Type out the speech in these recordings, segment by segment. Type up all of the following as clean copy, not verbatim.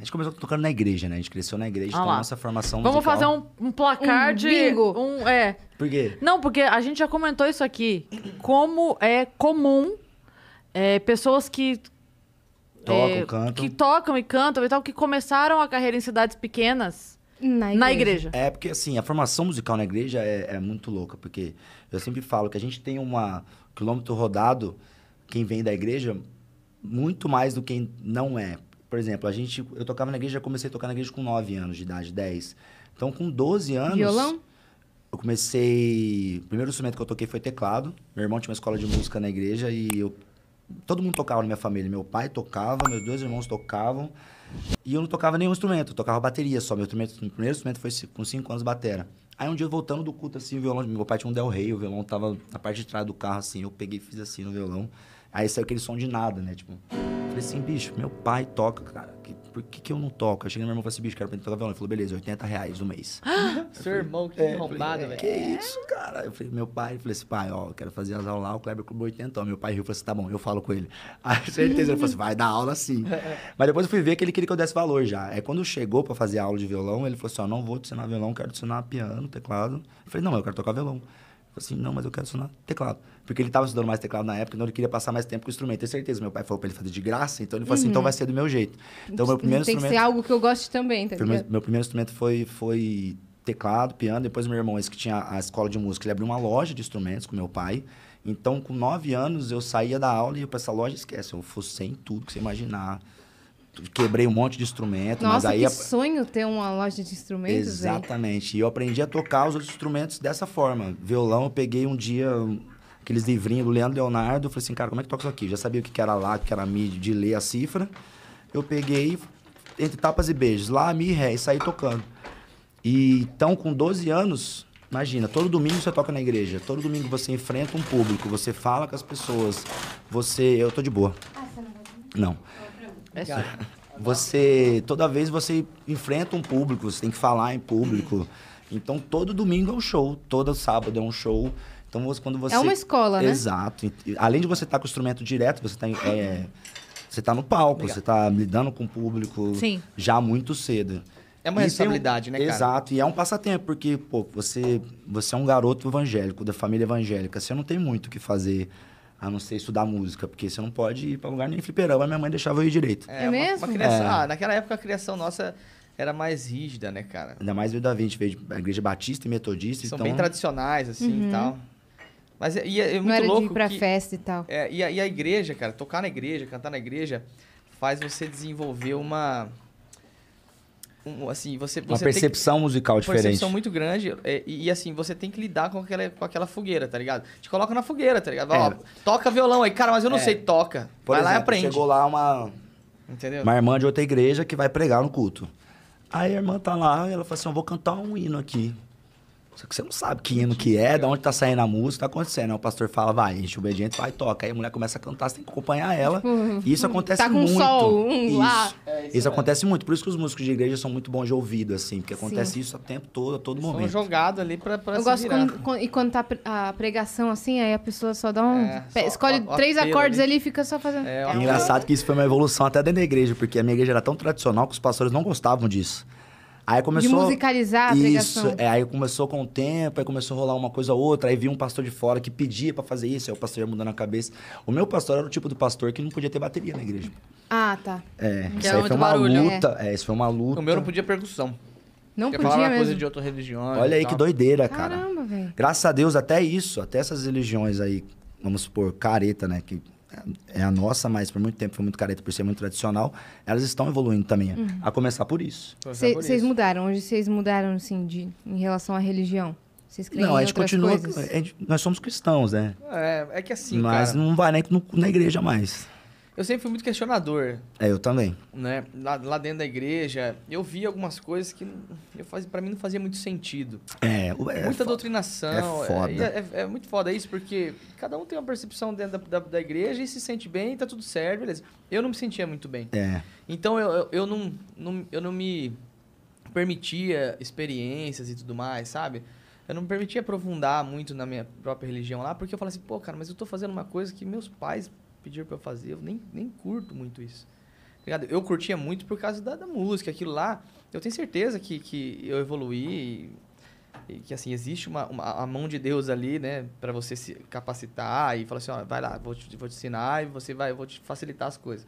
gente começou tocando na igreja, né? A gente cresceu na igreja, então lá. a nossa formação Vamos musical... fazer um placar Um de... bingo. Por quê? Não, porque a gente já comentou isso aqui. Como é comum pessoas que... Tocam, cantam. Que tocam e cantam e tal, que começaram a carreira em cidades pequenas na igreja. É, porque assim, a formação musical na igreja é muito louca, porque eu sempre falo que a gente tem quilômetro rodado, quem vem da igreja, muito mais do que quem não é. Por exemplo, eu tocava na igreja, comecei a tocar na igreja com 9 anos de idade, 10. Então, com 12 anos... Violão? Eu comecei... O primeiro instrumento que eu toquei foi teclado. Meu irmão tinha uma escola de música na igreja e todo mundo tocava na minha família. Meu pai tocava, meus 2 irmãos tocavam. E eu não tocava nenhum instrumento, eu tocava bateria só. Meu primeiro instrumento foi com 5 anos, batera. Aí um dia, voltando do culto, assim, o violão... Meu pai tinha um Del Rey, o violão tava na parte de trás do carro, assim. Eu peguei e fiz assim no violão. Aí saiu aquele som de nada, né? Tipo, falei assim, bicho, meu pai toca, cara. Por que eu não toco? Eu cheguei no meu irmão e falei assim, bicho, quero aprender a tocar violão. Ele falou, beleza, R$80 no mês. Seu irmão, que arrombado, velho. Que isso, cara? Eu falei, meu pai, eu falei assim, pai, ó, eu quero fazer as aulas lá, o Kleber cobrou 80. Meu pai riu, falou assim, tá bom, eu falo com ele. Aí, certeza, ele falou assim, vai dar aula sim. Mas depois eu fui ver que ele queria que eu desse valor já. Aí quando chegou pra fazer aula de violão, ele falou assim, ó, não vou te ensinar violão, quero te ensinar piano, teclado. Eu falei, não, eu quero tocar violão. Eu falei assim, não, mas eu quero ensinar teclado. Porque ele estava estudando mais teclado na época, então ele queria passar mais tempo com o instrumento. Tenho certeza, meu pai falou pra ele fazer de graça, então ele falou assim, então vai ser do meu jeito. Então meu primeiro Tem instrumento... que ser algo que eu goste também, tá ligado? Meu primeiro instrumento foi teclado, piano. Depois meu irmão, esse que tinha a escola de música, ele abriu uma loja de instrumentos com meu pai. Então, com 9 anos, eu saía da aula e ia pra essa loja, esquece, eu fucei em tudo que você imaginar. Quebrei um monte de instrumento, Nossa, mas aí... que sonho ter uma loja de instrumentos, velho. Exatamente. E eu aprendi a tocar os outros instrumentos dessa forma. Violão, eu peguei um dia aqueles livrinhos do Leandro Leonardo, falei assim, cara, como é que toca isso aqui? Já sabia o que era lá, o que era mi, de ler a cifra. Eu peguei, entre tapas e beijos, lá, mi, ré, e saí tocando. E então, com 12 anos, imagina, todo domingo você toca na igreja, todo domingo você enfrenta um público, você fala com as pessoas, eu tô de boa. Não. Toda vez você enfrenta um público, você tem que falar em público. Então, todo domingo é um show, todo sábado é um show. Então, quando você... É uma escola, né? Exato. Além de você estar com o instrumento direto, você tá no palco, você tá lidando com o público já muito cedo. É uma responsabilidade, né, cara? Exato. E é um passatempo, porque, pô, você é um garoto evangélico, da família evangélica. Você não tem muito o que fazer... a não ser estudar música, porque você não pode ir pra lugar nem fliperama, minha mãe deixava eu ir direito. É mesmo? Naquela época a criação nossa era mais rígida, né, cara? Ainda mais veio da 20, veio da igreja batista e metodista, São então... bem tradicionais, assim, e tal. Mas é muito não era louco de ir pra festa e tal. E a igreja, cara, tocar na igreja, cantar na igreja, faz você desenvolver uma percepção musical diferente. Uma percepção muito grande. E assim, você tem que lidar com aquela fogueira, tá ligado? Te coloca na fogueira, tá ligado? Ó, toca violão aí. Cara, mas eu não sei, toca. Por vai exemplo, lá e aprende. chegou lá Entendeu? uma irmã de outra igreja que vai pregar no culto. Aí a irmã tá lá e ela fala assim, eu vou cantar um hino aqui. Só que você não sabe que hino que é, de onde tá saindo a música, tá acontecendo. Aí o pastor fala, vai, enche o obediente, vai, toca. Aí a mulher começa a cantar, você tem que acompanhar ela. Tipo, E isso acontece tá com muito. sol, lá. Isso acontece muito. Por isso que os músicos de igreja são muito bons de ouvido, assim. Porque acontece isso o tempo todo, a todo momento. São jogados ali pra eu gosto quando tá a pregação assim, aí a pessoa só dá escolhe 3 acordes ali e fica só fazendo. É engraçado que isso foi uma evolução até dentro da igreja, porque a minha igreja era tão tradicional que os pastores não gostavam disso. Aí começou... De musicalizar a pregação. Isso, aí começou com o tempo, aí começou a rolar uma coisa ou outra, aí vinha um pastor de fora que pedia pra fazer isso, aí o pastor ia mudando a cabeça. O meu pastor era o tipo do pastor que não podia ter bateria na igreja. Ah, tá. Isso aí foi uma luta. Isso foi uma luta. O meu não podia percussão. Não Porque podia falava mesmo. coisa de outra religião. Olha aí que doideira, cara. Caramba, velho. Graças a Deus, até isso, até essas religiões aí, vamos supor, careta, né, que é a nossa, mas por muito tempo foi muito careta, por ser muito tradicional, elas estão evoluindo também, a começar por isso. Vocês mudaram? Hoje vocês mudaram, assim, em relação à religião? Vocês creem Não, a em gente outras continua... coisas? Nós somos cristãos, né? É que assim, mas cara... não vai nem na igreja mais. Eu sempre fui muito questionador. Eu também. Né? Lá dentro da igreja, eu vi algumas coisas que pra mim não fazia muito sentido. Muita doutrinação. É foda. É muito foda isso, porque cada um tem uma percepção dentro da igreja e se sente bem, tá tudo certo, beleza. Eu não me sentia muito bem. Então eu não me permitia experiências e tudo mais, sabe? Eu não me permitia aprofundar muito na minha própria religião lá, porque eu falava assim, pô, cara, mas eu tô fazendo uma coisa que meus pais pediram pra eu fazer, eu nem curto muito isso. ligado? Eu curtia muito por causa da música, aquilo lá. Eu tenho certeza que eu evoluí e que, assim, existe a mão de Deus ali, né? Pra você se capacitar e falar assim, ó, vai lá, vou te ensinar e eu vou te facilitar as coisas.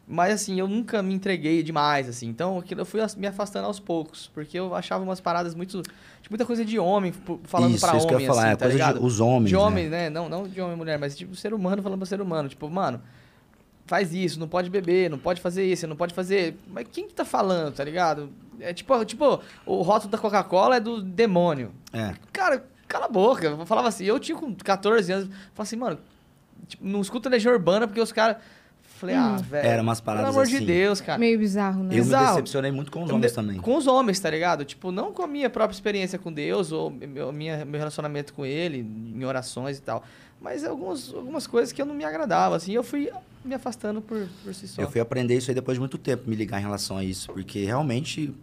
Mas, assim, eu nunca me entreguei demais, assim. Então, eu fui me afastando aos poucos. Porque eu achava umas paradas muito... Tipo, muita coisa de homem, falando pra homem, isso que eu ia falar, assim, é tá coisa ligado? de os homens, de homem, né? Não de homem e mulher, mas tipo, ser humano falando pra ser humano. Tipo, mano, faz isso, não pode beber, não pode fazer isso, não pode fazer... Mas quem que tá falando, tá ligado? É tipo o rótulo da Coca-Cola é do demônio. Cara, cala a boca. Eu falava assim, eu tinha com 14 anos, falava assim, mano, tipo, não escuta Legião Urbana porque os caras... Falei, velho. Era umas paradas pelo amor assim. de Deus, cara. Meio bizarro, né? Eu me decepcionei muito com os homens também. Com os homens, tá ligado? Tipo, não com a minha própria experiência com Deus ou meu relacionamento com Ele, em orações e tal. Mas algumas coisas que eu não me agradava, assim. Eu fui me afastando por si só. Eu fui aprender isso aí depois de muito tempo, me ligar em relação a isso. Porque realmente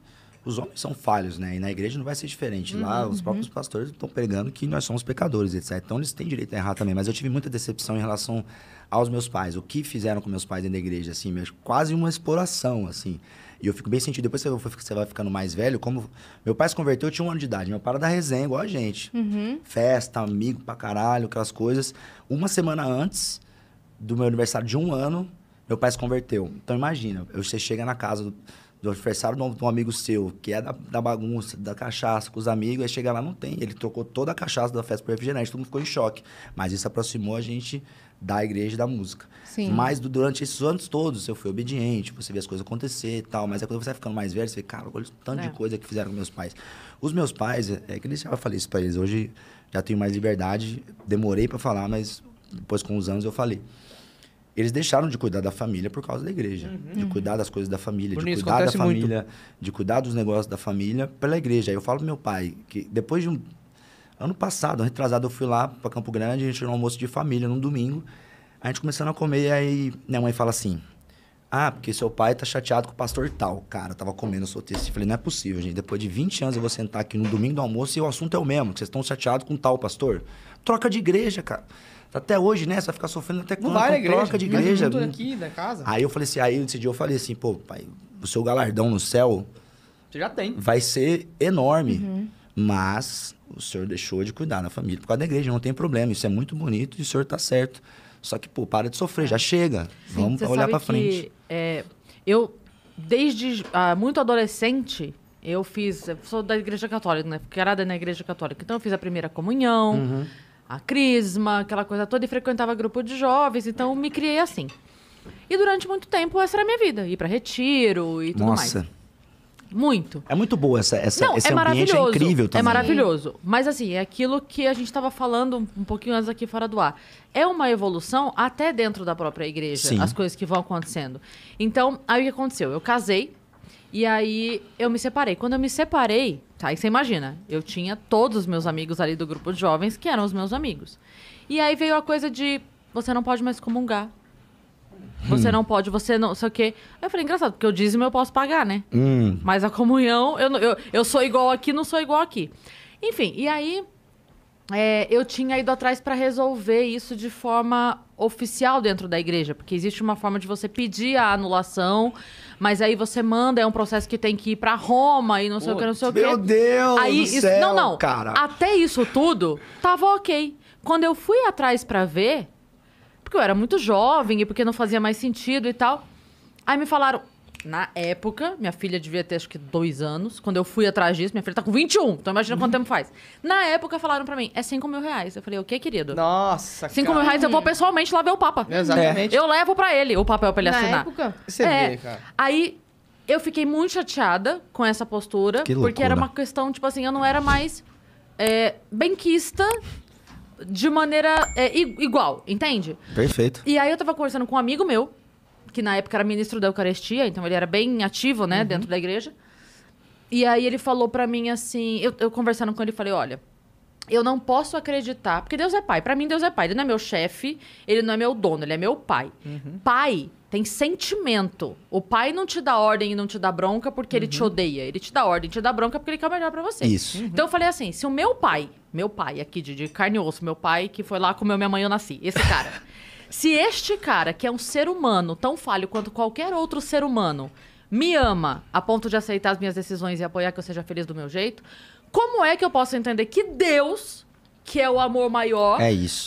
os homens são falhos, né? E na igreja não vai ser diferente. Lá os próprios pastores estão pregando que nós somos pecadores, etc. Então eles têm direito a errar também. Mas eu tive muita decepção em relação aos meus pais. O que fizeram com meus pais dentro da igreja, assim, quase uma exploração, assim. E eu fico bem sentido. Depois você vai ficando mais velho, como... Meu pai se converteu, eu tinha 1 ano de idade. Meu pai era da resenha, igual a gente. Festa, amigo pra caralho, aquelas coisas. Uma semana antes do meu aniversário de 1 ano, meu pai se converteu. Então imagina, você chega na casa do aniversário de um amigo seu, que é da bagunça, da cachaça com os amigos, aí chega lá, não tem. Ele trocou toda a cachaça da festa pro refrigerante, todo mundo ficou em choque. Mas isso aproximou a gente da igreja e da música. Sim. Mas durante esses anos todos, eu fui obediente, você vê as coisas acontecer e tal. Mas aí quando você vai ficando mais velho, você vê, cara, olha o tanto de coisa que fizeram com meus pais. Os meus pais, que eu já falei isso pra eles, hoje já tenho mais liberdade, demorei pra falar, mas depois com os anos eu falei. Eles deixaram de cuidar da família por causa da igreja. De cuidar das coisas da família, de cuidar da família, de cuidar dos negócios da família pela igreja. Aí eu falo pro meu pai que depois de ano passado, retrasado, eu fui lá pra Campo Grande, a gente tinha um almoço de família num domingo. A gente começando a comer, aí minha mãe fala assim, porque seu pai tá chateado com o pastor tal. Cara, eu tava comendo, eu soltei assim. Falei, não é possível, gente. Depois de 20 anos eu vou sentar aqui no domingo do almoço e o assunto é o mesmo. Vocês estão chateados com tal pastor? Troca de igreja, cara. Até hoje, né? Você vai ficar sofrendo até quando? Não vai na igreja. Troca de igreja. Tudo aqui na casa. Aí eu falei assim, esse dia eu falei assim, pô, pai, o seu galardão no céu... Você já tem. Vai ser enorme. Mas o senhor deixou de cuidar da família por causa da igreja, não tem problema. Isso é muito bonito e o senhor tá certo. Só que, pô, para de sofrer, já chega. Sim, vamos olhar pra frente. Eu, desde muito adolescente, eu sou da igreja católica, né? Criada na igreja católica. Então eu fiz a primeira comunhão, a crisma, aquela coisa toda, e frequentava grupo de jovens, então eu me criei assim. E durante muito tempo essa era a minha vida, ir pra retiro e tudo mais. Nossa. Muito. É muito boa esse ambiente, é maravilhoso. incrível também. É maravilhoso. Mas assim, é aquilo que a gente estava falando um pouquinho antes aqui fora do ar. É uma evolução até dentro da própria igreja, Sim. as coisas que vão acontecendo. Então, aí o que aconteceu? Eu casei e aí eu me separei. Quando eu me separei, tá, aí você imagina, eu tinha todos os meus amigos ali do grupo de jovens que eram os meus amigos. E aí veio a coisa de, você não pode mais comungar. Você não pode, você não sei o quê. Aí eu falei, engraçado, porque o dízimo eu posso pagar, né? Mas a comunhão, eu sou igual aqui, não sou igual aqui. Enfim, e aí eu tinha ido atrás para resolver isso de forma oficial dentro da igreja. Porque existe uma forma de você pedir a anulação, mas aí você manda, é um processo que tem que ir para Roma e não sei o que, não sei o quê. Meu Deus aí, do céu, não, cara. Até isso tudo tava ok. Quando eu fui atrás para ver... Porque eu era muito jovem e porque não fazia mais sentido e tal. Aí me falaram... Na época, minha filha devia ter acho que 2 anos. Quando eu fui atrás disso, minha filha tá com 21. Então imagina quanto tempo faz. Na época falaram pra mim, é 5 mil reais. Eu falei, o quê, querido? Nossa, 5 mil reais eu vou pessoalmente lá ver o Papa. Exatamente. Eu levo pra ele o papel pra ele assinar. Na época? Você vê, cara. Aí eu fiquei muito chateada com essa postura. Que porque era loucura. uma questão, tipo assim, eu não era mais benquista de maneira igual, entende? Perfeito. E aí eu tava conversando com um amigo meu, que na época era ministro da Eucaristia, então ele era bem ativo, né, dentro da igreja. E aí ele falou pra mim assim, eu conversando com ele, falei, olha, eu não posso acreditar, porque Deus é pai, pra mim Deus é pai, ele não é meu chefe, ele não é meu dono, ele é meu pai. Pai tem sentimento. O pai não te dá ordem e não te dá bronca porque ele te odeia, ele te dá ordem, te dá bronca porque ele quer o melhor pra você. Isso. Então eu falei assim, se o meu pai aqui de carne e osso, meu pai que foi lá, comeu minha mãe, eu nasci, esse cara... Se este cara, que é um ser humano tão falho quanto qualquer outro ser humano, me ama a ponto de aceitar as minhas decisões e apoiar que eu seja feliz do meu jeito, como é que eu posso entender que Deus, que é o amor maior,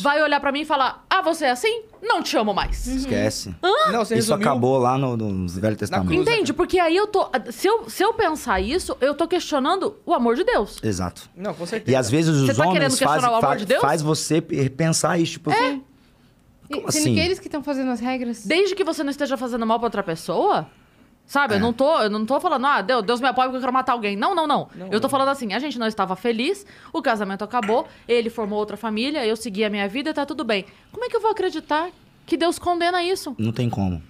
vai olhar pra mim e falar: ah, você é assim? Não te amo mais. Esquece. Não, você Isso resumiu... acabou lá no Velho Testamento. Entende? Porque aí eu tô... Se eu pensar isso, eu tô questionando o amor de Deus. Exato. Não, com certeza. E às vezes os homens faz você pensar isso, tipo... Como Sendo assim? que eles que estão fazendo as regras. Desde que você não esteja fazendo mal pra outra pessoa... Sabe? Eu não tô falando, Deus me apoia porque eu quero matar alguém. Não. Eu tô falando assim, a gente não estava feliz, o casamento acabou, ele formou outra família, eu segui a minha vida e tá tudo bem. Como é que eu vou acreditar que Deus condena isso? Não tem como.